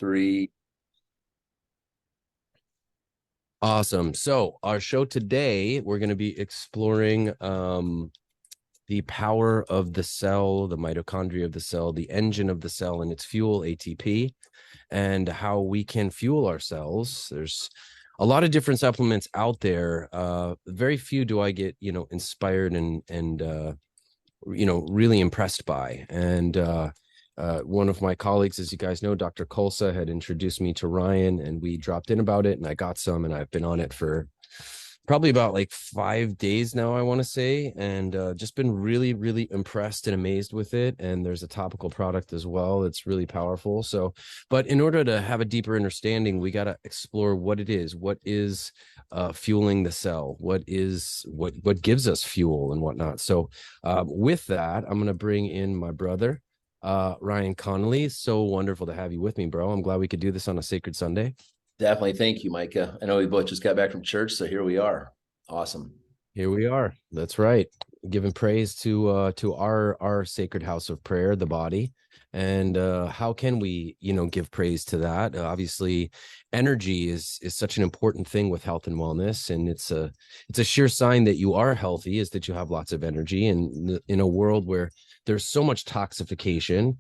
3. Awesome. So our show today, we're going to be exploring the power of the cell, the mitochondria of the cell, the engine of the cell and its fuel, ATP, and how we can fuel our cells. There's a lot of different supplements out there. Very few do I get, inspired and really impressed by. And one of my colleagues, as you guys know, Dr. Kolsa, had introduced me to Ryan, and we dropped in about it, and I got some, and I've been on it for probably about like 5 days now, I want to say, and just been really, really impressed and amazed with it. And there's a topical product as well that's really powerful. So, but in order to have a deeper understanding, we got to explore what it is. What is fueling the cell? What gives us fuel and whatnot? So, with that, I'm going to bring in my brother, Ryan Connolly. So wonderful to have you with me, bro. I'm glad we could do this on a sacred Sunday. Definitely. Thank you, Micah. I know we both just got back from church, so here we are. Awesome. Here we are. That's right. Giving praise to our sacred house of prayer, the body. And how can we, give praise to that? Obviously, energy is such an important thing with health and wellness, and it's a sure sign that you are healthy is that you have lots of energy. And in a world where there's so much toxification,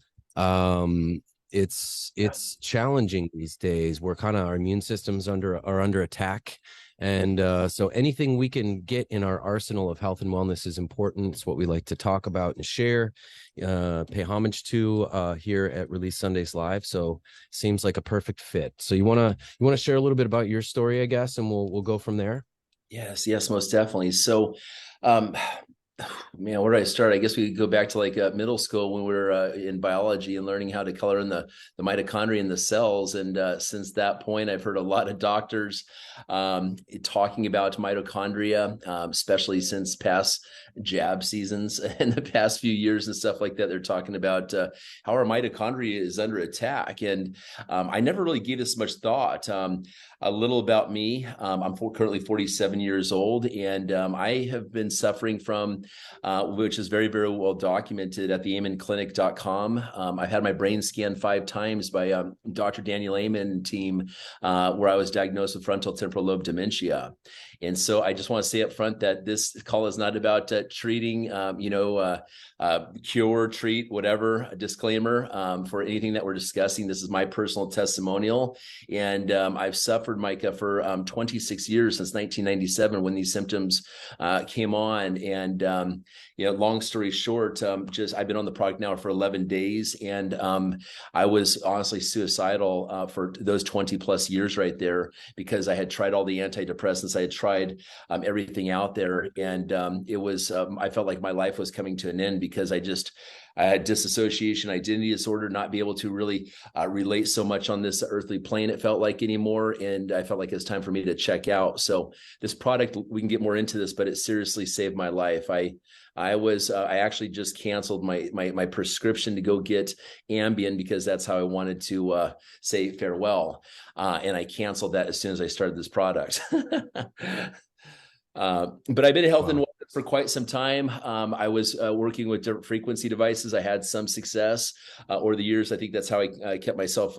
it's challenging these days. We're kind of our immune systems are under attack, and so anything we can get in our arsenal of health and wellness is important. It's what we like to talk about and share, pay homage to here at Release Sundays Live. So seems like a perfect fit. So you wanna share a little bit about your story, I guess, and we'll go from there. Yes, most definitely. So, um, man, where do I start? I guess we could go back to like middle school when we were in biology and learning how to color in the mitochondria in the cells. And since that point, I've heard a lot of doctors talking about mitochondria, especially since past jab seasons in the past few years and stuff like that. They're talking about how our mitochondria is under attack. And I never really gave this much thought. A little about me. I'm currently 47 years old, and I have been suffering from, which is very, very well documented at the amenclinic.com. I've had my brain scanned 5 times by Dr. Daniel Amen team, where I was diagnosed with frontal temporal lobe dementia. And so I just want to say up front that this call is not about treating, cure, treat, whatever, a disclaimer for anything that we're discussing. This is my personal testimonial. And I've suffered, Micah, for 26 years, since 1997, when these symptoms came on. And, long story short, I've been on the product now for 11 days. And I was honestly suicidal for those 20 plus years right there, because I had tried all the antidepressants. I had tried everything out there. And it was, I felt like my life was coming to an end, because I had dissociation identity disorder, not be able to really relate so much on this earthly plane, it felt like, anymore. And I felt like it's time for me to check out. So this product, we can get more into this, but it seriously saved my life. I actually just canceled my prescription to go get Ambien, because that's how I wanted to say farewell. And I canceled that as soon as I started this product. But I've been in health and Wow. wellness for quite some time. I was working with different frequency devices. I had some success over the years. I think that's how I kept myself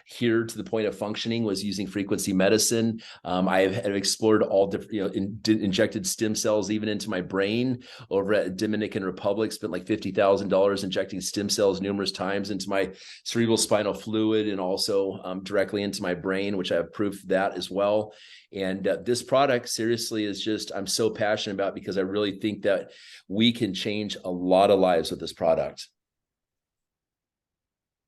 here to the point of functioning, was using frequency medicine. I have explored all different, injected stem cells even into my brain over at Dominican Republic. Spent like $50,000 injecting stem cells numerous times into my cerebral spinal fluid, and also directly into my brain, which I have proof of that as well. And this product seriously is just, I'm so passionate about, because I really think that we can change a lot of lives with this product.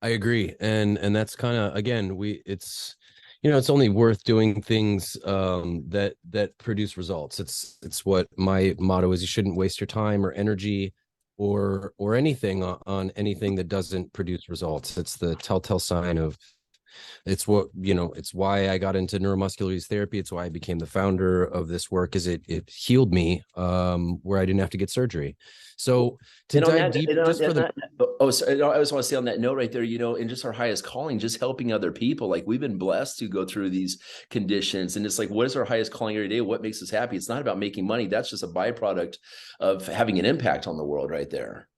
I agree. And that's kind of, again, it's only worth doing things that produce results. It's what my motto is: you shouldn't waste your time or energy or anything on anything that doesn't produce results. It's the telltale sign of, it's why I got into neuromuscular use therapy. It's why I became the founder of this work, is it healed me where I didn't have to get surgery. So to And on dive that, deep and on, just for and the that so I just want to say on that note right there, in just our highest calling, just helping other people. Like, we've been blessed to go through these conditions, and it's like, what is our highest calling every day? What makes us happy? It's not about making money. That's just a byproduct of having an impact on the world right there.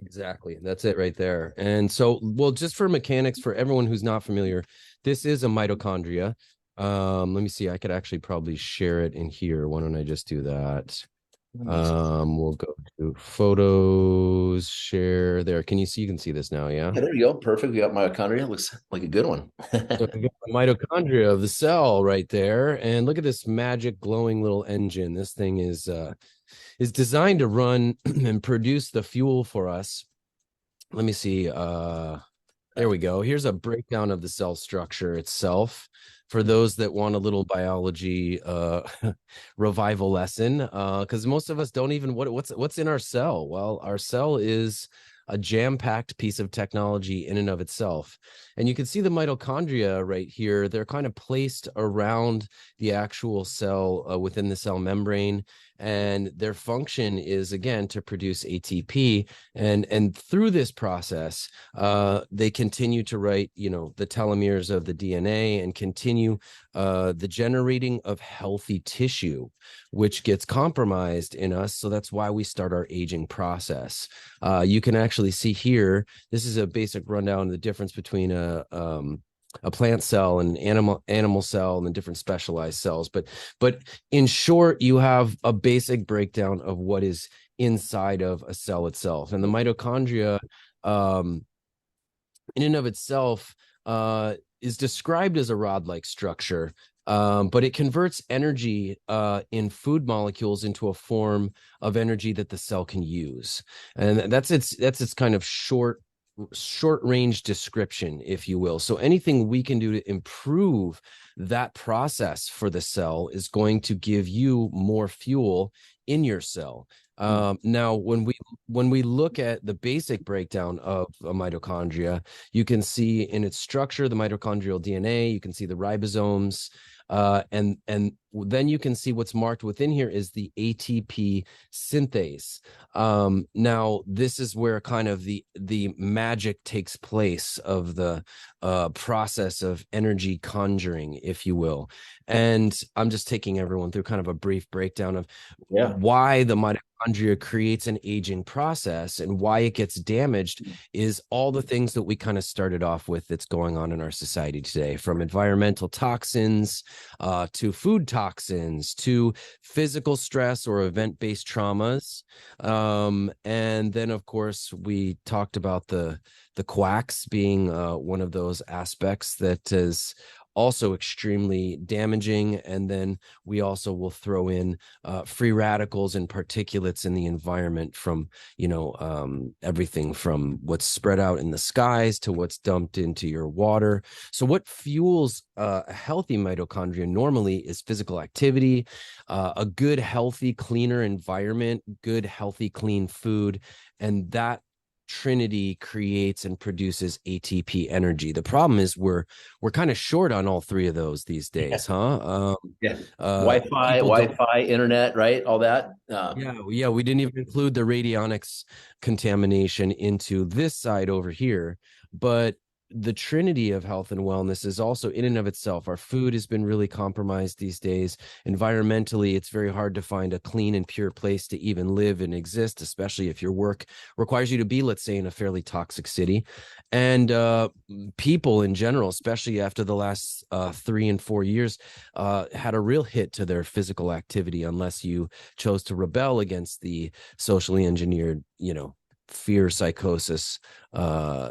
Exactly. That's it right there. And so, well, just for mechanics, for everyone who's not familiar, this is a mitochondria. Let me see. I could actually probably share it in here. Why don't I just do that? That makes sense. We'll go to photos, share there. Can you see? You can see this now, yeah? Yeah, there you go. Perfect. We got mitochondria. Looks like a good one. So we got the mitochondria of the cell right there. And look at this magic glowing little engine. This thing is designed to run and produce the fuel for us. Let me see. There we go. Here's a breakdown of the cell structure itself for those that want a little biology revival lesson. Because most of us don't even what's in our cell. Well, our cell is a jam-packed piece of technology in and of itself. And you can see the mitochondria right here. They're kind of placed around the actual cell within the cell membrane. And their function is, again, to produce ATP. And through this process, they continue to write, the telomeres of the DNA and continue the generating of healthy tissue, which gets compromised in us. So that's why we start our aging process. You can actually see here, this is a basic rundown of the difference between a plant cell and animal cell and the different specialized cells. But in short, you have a basic breakdown of what is inside of a cell itself. And the mitochondria, in and of itself, is described as a rod-like structure, but it converts energy in food molecules into a form of energy that the cell can use. And that's its kind of short range description, if you will. So anything we can do to improve that process for the cell is going to give you more fuel in your cell. Now, when we look at the basic breakdown of a mitochondria, you can see in its structure the mitochondrial DNA. You can see the ribosomes, and then you can see what's marked within here is the ATP synthase. Now, this is where kind of the magic takes place of the process of energy conjuring, if you will. And I'm just taking everyone through kind of a brief breakdown of why the mitochondria creates an aging process and why it gets damaged is all the things that we kind of started off with that's going on in our society today, from environmental toxins to food toxins to physical stress or event-based traumas. And then, of course, we talked about the quacks being one of those aspects that is also extremely damaging. And then we also will throw in free radicals and particulates in the environment from, everything from what's spread out in the skies to what's dumped into your water. So what fuels a healthy mitochondria normally is physical activity, a good, healthy, cleaner environment, good, healthy, clean food. And that trinity creates and produces ATP energy. The problem is we're kind of short on all three of those these days, huh? Wi-Fi, internet, right? All that. Yeah, we didn't even include the radionics contamination into this side over here, but the trinity of health and wellness is also in and of itself. Our food has been really compromised these days. Environmentally, it's very hard to find a clean and pure place to even live and exist, especially if your work requires you to be, let's say, in a fairly toxic city. And people in general, especially after the last 3 and 4 years, had a real hit to their physical activity unless you chose to rebel against the socially engineered, fear psychosis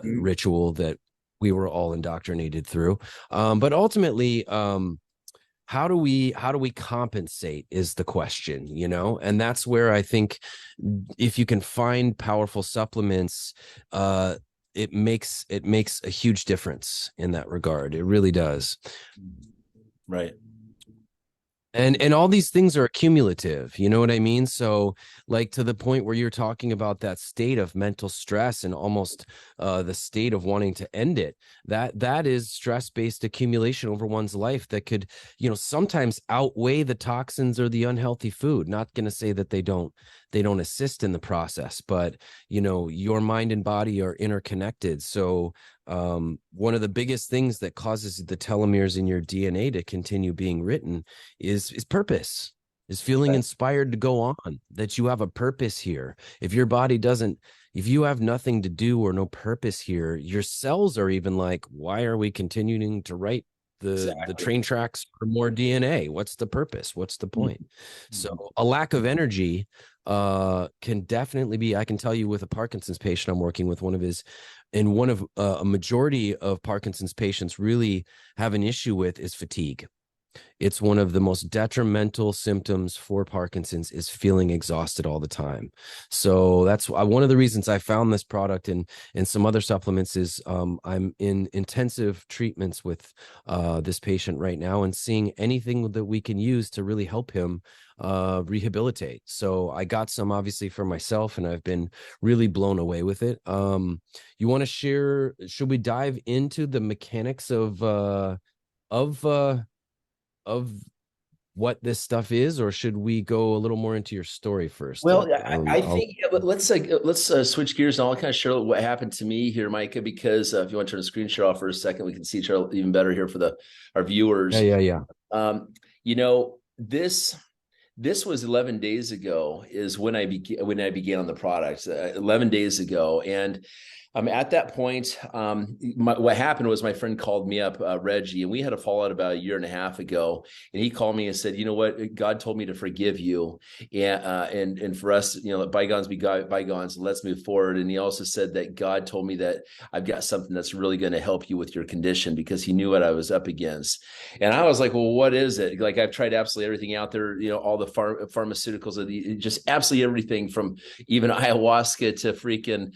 ritual that we were all indoctrinated through. But ultimately, how do we compensate is the question, and that's where I think if you can find powerful supplements, it makes a huge difference in that regard. It really does. Right. And all these things are cumulative, you know what I mean? So like to the point where you're talking about that state of mental stress and almost the state of wanting to end it, that is stress-based accumulation over one's life that could, sometimes outweigh the toxins or the unhealthy food. Not going to say that they don't assist in the process, but your mind and body are interconnected. So one of the biggest things that causes the telomeres in your DNA to continue being written is purpose, is feeling inspired to go on, that you have a purpose here. If your body doesn't, if you have nothing to do or no purpose here, your cells are even like, why are we continuing to write the Exactly. train tracks for more DNA? What's the purpose? What's the point? So Mhm. a lack of energy can definitely be, I can tell you with a Parkinson's patient I'm working with, one of a majority of Parkinson's patients really have an issue with is fatigue. It's one of the most detrimental symptoms for Parkinson's is feeling exhausted all the time. So that's one of the reasons I found this product and some other supplements is I'm in intensive treatments with this patient right now and seeing anything that we can use to really help him rehabilitate. So I got some obviously for myself and I've been really blown away with it. You want to share, should we dive into the mechanics of of what this stuff is, or should we go a little more into your story first, Well, Doug? I think yeah, let's switch gears and I'll kind of share what happened to me here, Micah, because if you want to turn the screen share off for a second, we can see each other even better here for our Yeah, viewers. yeah, yeah. You know, this was 11 days ago is when I began on the product, 11 days ago. And at that point, what happened was my friend called me up, Reggie, and we had a fallout about a year and a half ago. And he called me and said, "You know what? God told me to forgive you, and for us, let bygones be bygones, and let's move forward." And he also said that God told me that I've got something that's really going to help you with your condition because he knew what I was up against. And I was like, "Well, what is it?" Like I've tried absolutely everything out there, all the pharmaceuticals, just absolutely everything from even ayahuasca to freaking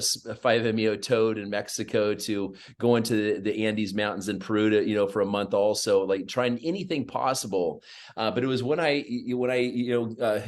5-MeO toad in Mexico to going to the Andes Mountains in Peru to, for a month also, like trying anything possible. But it was when I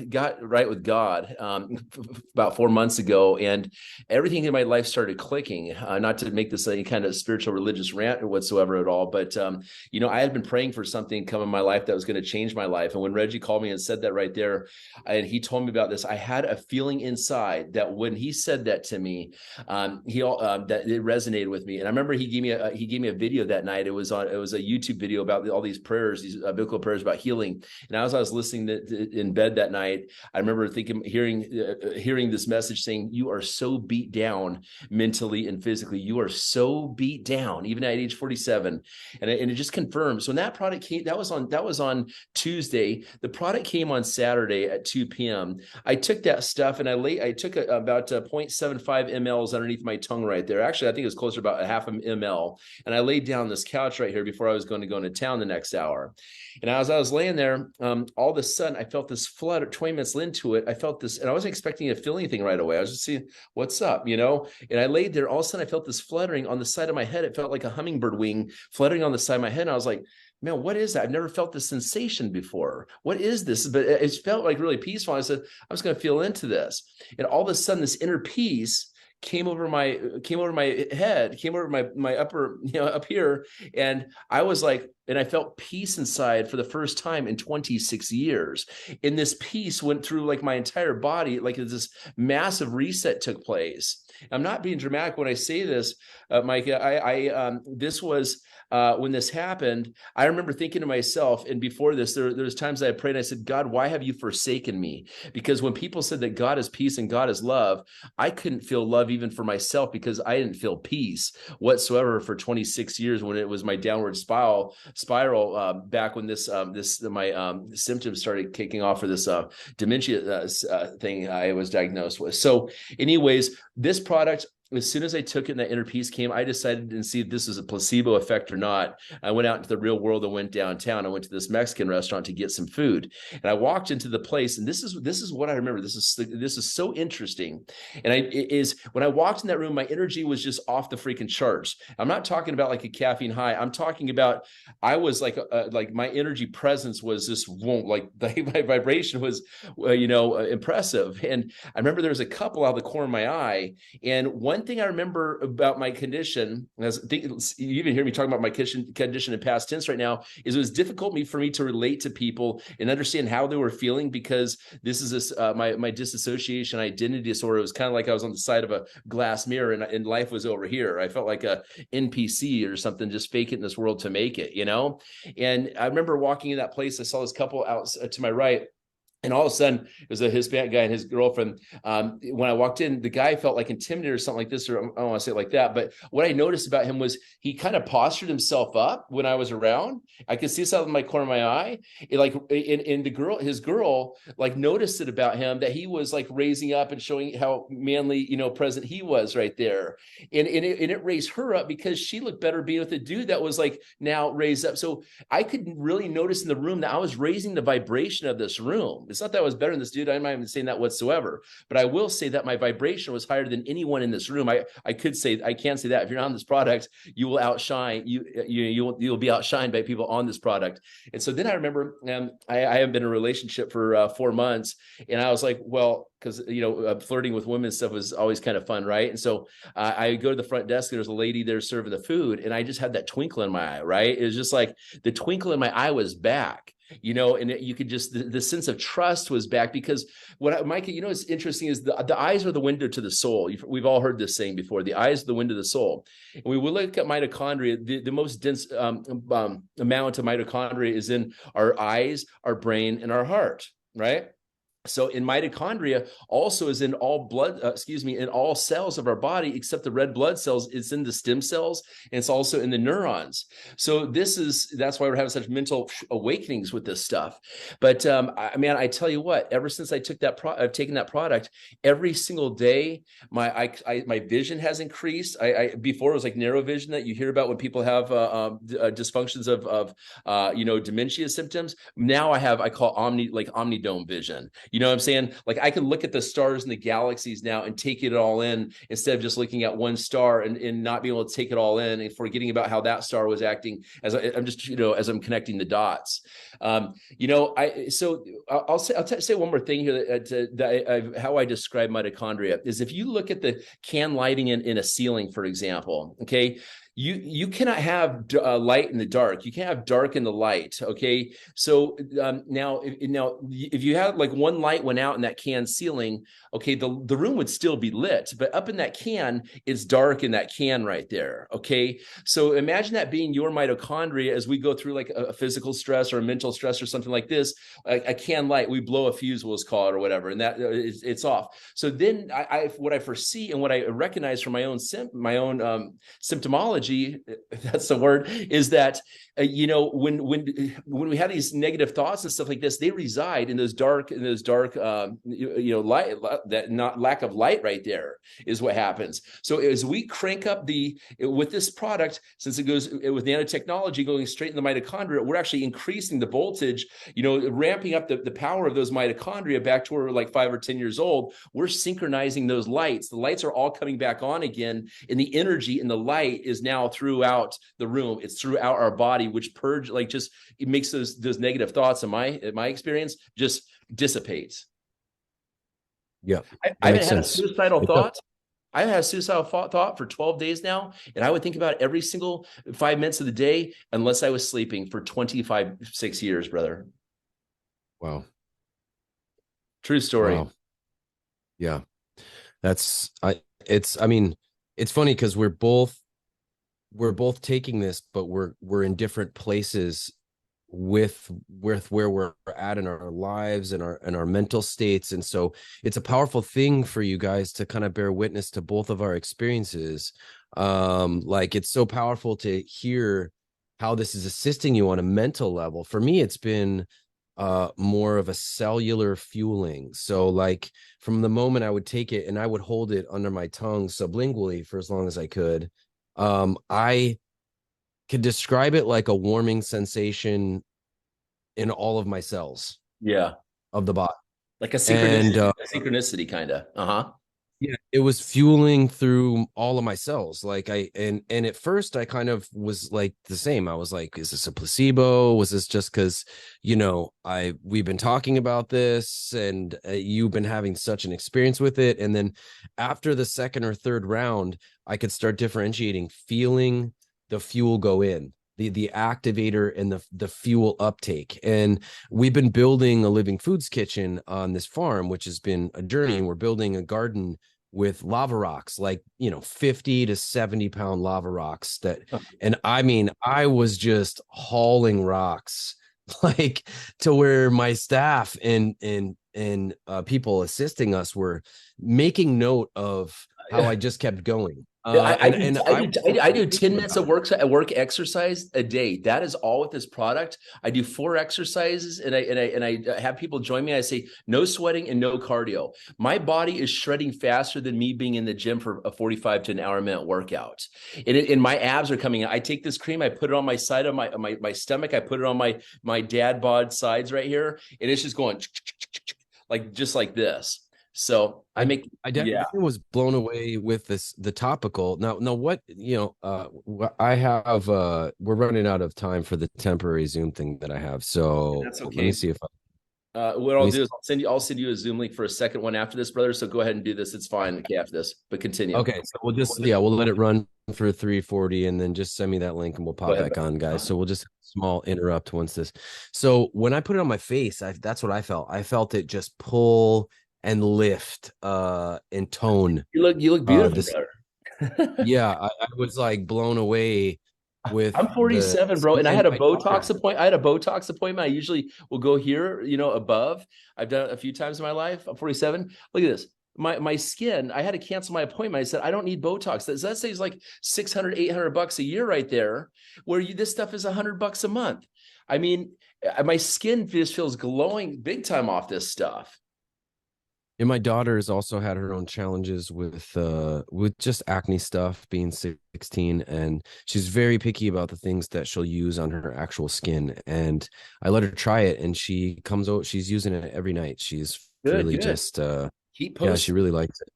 got right with God about 4 months ago, and everything in my life started clicking. Not to make this any kind of spiritual religious rant or whatsoever at all, but I had been praying for something come in my life that was going to change my life. And when Reggie called me and said that right there, and he told me about this, I had a feeling inside that when he said that to me, that it resonated with me. And I remember he gave me a video that night. It was a YouTube video about all these prayers, these biblical prayers about healing. And as I was listening in bed that night, I remember hearing this message saying, "You are so beat down mentally and physically. You are so beat down, even at age 47." And it just confirmed. So when that product came, that was on Tuesday. The product came on Saturday at 2 p.m. I took that stuff and I took about 0.75 mLs underneath my tongue right there. Actually, I think it was closer to about a half a ml. And I laid down on this couch right here before I was going to go into town the next hour. And as I was laying there, all of a sudden I felt this flutter. 20 minutes into it, I felt this, and I wasn't expecting to feel anything right away. I was just seeing what's up, And I laid there. All of a sudden I felt this fluttering on the side of my head. It felt like a hummingbird wing fluttering on the side of my head. And I was like, "Man, what is that? I've never felt this sensation before. What is this?" But it felt like really peaceful. I said, I was going to feel into this. And all of a sudden, this inner peace came over my head, came over my upper, up here. And I was like, and I felt peace inside for the first time in 26 years. And this peace went through like my entire body, like this massive reset took place. I'm not being dramatic when I say this, Micah. This was when this happened. I remember thinking to myself, and before this, there's times I prayed and I said, "God, why have you forsaken me?" Because when people said that God is peace and God is love, I couldn't feel love even for myself because I didn't feel peace whatsoever for 26 years when it was my downward spiral back when my symptoms started kicking off for this dementia thing I was diagnosed with. So anyways, this product, as soon as I took it and that inner peace came, I decided to see if this was a placebo effect or not. I went out into the real world and went downtown. I went to this Mexican restaurant to get some food. And I walked into the place, and this is what I remember. This is so interesting. And when I walked in that room, my energy was just off the freaking charts. I'm not talking about like a caffeine high. I'm talking about I was like my energy presence was just like my vibration was impressive. And I remember there was a couple out of the corner of my eye, and one thing I remember about my condition, as you even hear me talking about my condition in past tense right now, is it was difficult for me to relate to people and understand how they were feeling because this is my disassociation identity disorder. It was kind of like I was on the side of a glass mirror and life was over here. I felt like a NPC or something, just fake it in this world to make it, And I remember walking in that place. I saw this couple out to my right. And all of a sudden, it was a Hispanic guy and his girlfriend. When I walked in, the guy felt like intimidated or something like this, or I don't want to say it like that. But what I noticed about him was he kind of postured himself up when I was around. I could see this out of my corner of my eye. And the girl, his girl, like noticed it about him that he was like raising up and showing how manly, present he was right there. And it raised her up because she looked better being with a dude that was like now raised up. So I could really notice in the room that I was raising the vibration of this room. It's not that I was better than this dude. I'm not even saying that whatsoever. But I will say that my vibration was higher than anyone in this room. I can't say that. If you're on this product, you will outshine you'll be outshined by people on this product. And so then I remember I haven't been in a relationship for 4 months, and I was like, well, because flirting with women and stuff was always kind of fun, right? And so I go to the front desk, and there's a lady there serving the food, and I just had that twinkle in my eye, right? It was just like the twinkle in my eye was back. You could just, the sense of trust was back, because Micah, what's interesting is the eyes are the window to the soul. We've all heard this saying before, the eyes are the window to the soul. And we will look at mitochondria, the most dense amount of mitochondria is in our eyes, our brain, and our heart, right? So in mitochondria also is in all in all cells of our body, except the red blood cells. It's in the stem cells, and it's also in the neurons. So that's why we're having such mental awakenings with this stuff. But I tell you what, ever since I took I've taken that product, every single day, my vision has increased. Before it was like narrow vision that you hear about when people have dysfunctions of dementia symptoms. Now I call omnidome vision. You know what I'm saying? Like I can look at the stars and the galaxies now and take it all in, instead of just looking at one star and not being able to take it all in and forgetting about how that star was acting as as I'm connecting the dots. I'll say one more thing here how I describe mitochondria is, if you look at the can lighting in a ceiling, for example, okay, you cannot have light in the dark. You can't have dark in the light. Okay. So now if you had like one light went out in that can ceiling, okay, the room would still be lit, but up in that can, it's dark in that can right there. Okay. So imagine that being your mitochondria as we go through like a physical stress or a mental stress or something like this, like a can light, we blow a fuse, we'll call it, or whatever, and that it's off. So then what I foresee and what I recognize from my own symptomology, if that's the word, is that when we have these negative thoughts and stuff like this, they reside in those dark light, that not lack of light right there is what happens. So as we crank up with this product, since it goes with nanotechnology going straight in the mitochondria, we're actually increasing the voltage, ramping up the power of those mitochondria back to where we're like 5 or 10 years old. We're synchronizing those lights. The lights are all coming back on again, and the energy and the light is now throughout the room. It's throughout our body, which it makes those negative thoughts in my experience just dissipates. Yeah, I haven't had a suicidal thought. I've had a suicidal thought for 12 days now, and I would think about it every single 5 minutes of the day, unless I was sleeping, for 6 years, brother. Wow. True story. Wow. Yeah. It's funny because we're both taking this, but we're in different places with where we're at in our lives and our mental states. And so it's a powerful thing for you guys to kind of bear witness to both of our experiences. Like it's so powerful to hear how this is assisting you on a mental level. For me, it's been more of a cellular fueling. So like from the moment I would take it and I would hold it under my tongue sublingually for as long as I could, I could describe it like a warming sensation in all of my cells. Yeah. Of the body. Like a synchronicity kind of. Uh-huh. Yeah, it was fueling through all of my cells. Like and at first I kind of was like the same. I was like, is this a placebo? Was this just because, we've been talking about this and you've been having such an experience with it. And then after the second or third round, I could start differentiating, feeling the fuel go in, the activator and the fuel uptake. And we've been building a living foods kitchen on this farm, which has been a journey. And we're building a garden with lava rocks, like 50 to 70 pound lava rocks and I was just hauling rocks like to where my staff and people assisting us were making note of how I just kept going. Yeah, I do And I I do wasn't I do thinking 10 minutes about of it. work exercise a day. That is all with this product. I do 4 exercises, and I have people join me. I say no sweating and no cardio. My body is shredding faster than me being in the gym for a 45 to an hour minute workout. And my abs are coming out. I take this cream, I put it on my side of my stomach, I put it on my dad bod sides right here, and it's just going like just like this. So I I make I yeah. definitely was blown away with the topical. Now what, I have we're running out of time for the temporary Zoom thing that I have. So That's let me okay. see if I What let I'll me do see. is I'll send you a Zoom link for a second one after this, brother. So go ahead and do this. It's fine. Okay, after this, but continue. Okay, so we'll let it run for 340 and then just send me that link and we'll Go pop ahead. back on, guys. So we'll just small interrupt once this. So when I put it on my face, that's what I felt. I felt it just pull and lift and tone. You look beautiful, This brother. Yeah, I was like blown away with I'm the 47, bro, and I and had a my Botox daughter. appointment. I had a Botox appointment. I usually will go here, above. I've done it a few times in my life. I'm 47. Look at this. My skin, I had to cancel my appointment. I said, I don't need Botox. That saves like 600, $800 a year right there, where this stuff is $100 a month. I mean, my skin just feels glowing big time off this stuff. And my daughter has also had her own challenges with just acne stuff, being 16, and she's very picky about the things that she'll use on her actual skin. And I let her try it, and she comes out, she's using it every night. She's Good, really good. just Keep yeah, she posting. really likes it.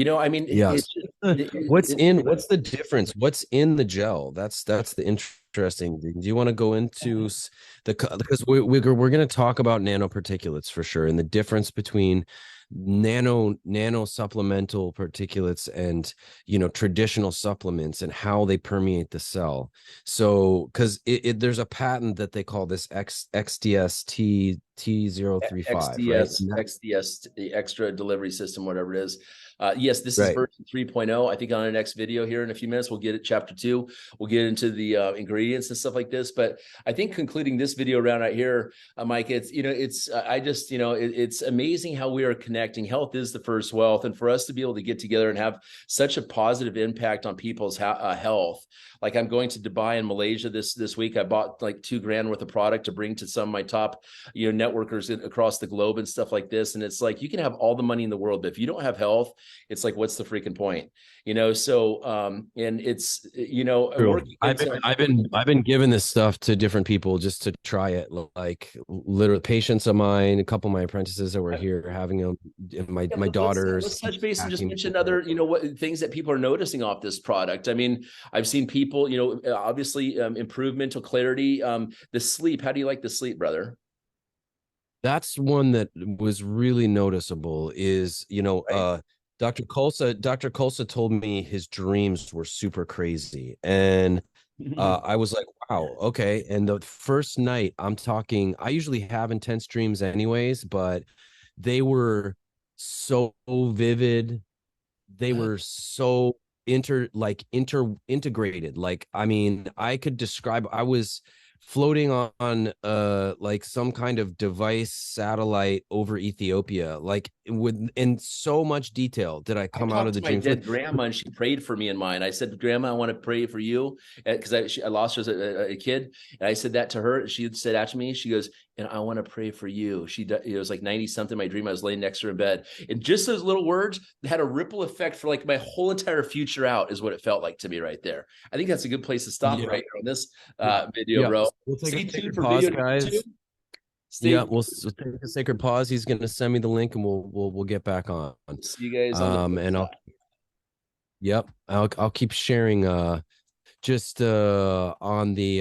I mean, Yes. it, What's the difference? What's in the gel? That's the interesting thing. Do you want to go into because we're going to talk about nanoparticulates for sure, and the difference between nano supplemental particulates and traditional supplements and how they permeate the cell. So because there's a patent that they call this XDS T035, right? XDS, the extra delivery system, whatever it is. Yes, this is Right. version 3.0. I think on our next video here in a few minutes, we'll get it chapter 2. We'll get into the ingredients and stuff like this. But I think concluding this video around right here, Mike, it's amazing how we are connecting. Health is the first wealth. And for us to be able to get together and have such a positive impact on people's health. Like I'm going to Dubai and Malaysia this week. I bought like $2,000 worth of product to bring to some of my top, networkers across the globe and stuff like this. And it's like, you can have all the money in the world, but if you don't have health, it's like, what's the freaking point? So and it's True. working I've been into I've been I've been giving this stuff to different people just to try it. Like literally patients of mine, a couple of my apprentices that were here having them. My daughters let's keep touch base and just asking me mention for other, it. what things that people are noticing off this product. I mean, I've seen people, obviously improve mental clarity. The sleep. How do you like the sleep, brother? That's one that was really noticeable is, Right. Dr. Kolsa told me his dreams were super crazy. And I was like, wow, okay. And the first night, I'm talking, I usually have intense dreams anyways, but they were so vivid. They were so integrated. Like, I mean, I could describe, I was floating on like some kind of device satellite over Ethiopia, like with in so much detail did I I come out of talked the to my dreams dead with. grandma and she prayed for me in mine. I said, Grandma, I want to pray for you because I lost her as a kid. And I said that to her. She said that to me. She goes, and I want to pray for you. It was like 90 something. My dream, I was laying next to her in bed. And just those little words had a ripple effect for like my whole entire future out is what it felt like to me right there. I think that's a good place to stop Yeah. right here on this Yeah. video, Yeah. bro. We'll take a Stay tuned sacred for pause, video number 2. guys. Yeah, Stay. we'll take a sacred pause. He's going to send me the link, and we'll get back on. See you guys on the flip And side. I'll keep sharing just on the